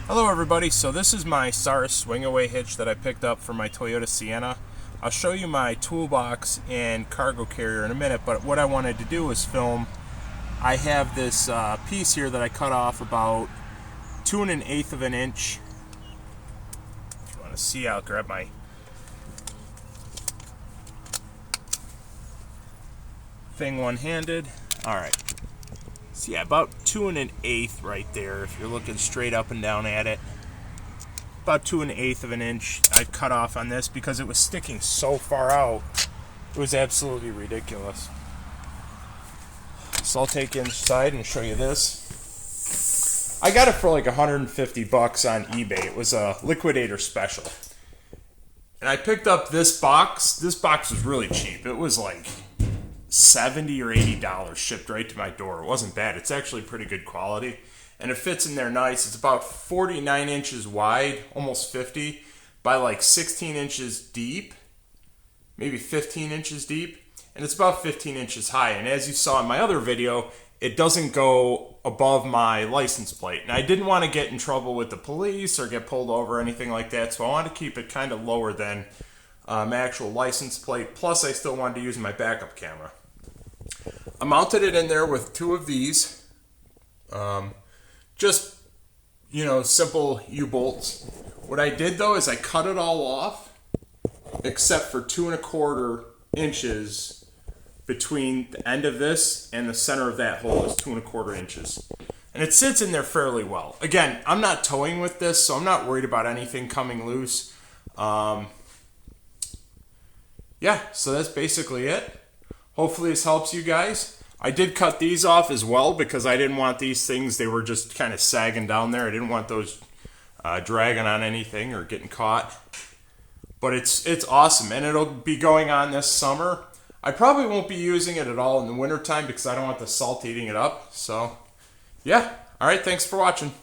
Hello everybody, so this is my Sienna Swing away hitch that I picked up for my Toyota Sienna. I'll show you my toolbox and cargo carrier in a minute, but what I wanted to do was film. I have this piece here that I cut off about 2 1/8 of an inch. If you want to see, I'll grab my thing one-handed. Alright, so yeah, about 2 1/8 right there if you're looking straight up and down at it. About 2 1/8 of an inch I cut off on this because it was sticking so far out. It was absolutely ridiculous. So I'll take it inside and show you this. I got it for like 150 bucks on eBay. It was a liquidator special. And I picked up this box. This box was really cheap. It was like $70 or $80 shipped right to my door. It wasn't bad. It's actually pretty good quality. And it fits in there nice. It's about 49 inches wide, almost 50, by like 16 inches deep, maybe 15 inches deep. And it's about 15 inches high. And as you saw in my other video, it doesn't go above my license plate. And I didn't want to get in trouble with the police or get pulled over or anything like that. So I wanted to keep it kind of lower than my actual license plate. Plus, I still wanted to use my backup camera. I mounted it in there with 2 of these. Just, simple U-bolts. What I did though is I cut it all off, except for 2 1/4 inches between the end of this and the center of that hole is 2 1/4 inches. And it sits in there fairly well. Again, I'm not towing with this, so I'm not worried about anything coming loose. Yeah, so that's basically it. Hopefully this helps you guys. I did cut these off as well because I didn't want these things, they were just kind of sagging down there. I didn't want those dragging on anything or getting caught. But it's awesome, and it'll be going on this summer. I probably won't be using it at all in the wintertime because I don't want the salt eating it up. So, yeah. All right, thanks for watching.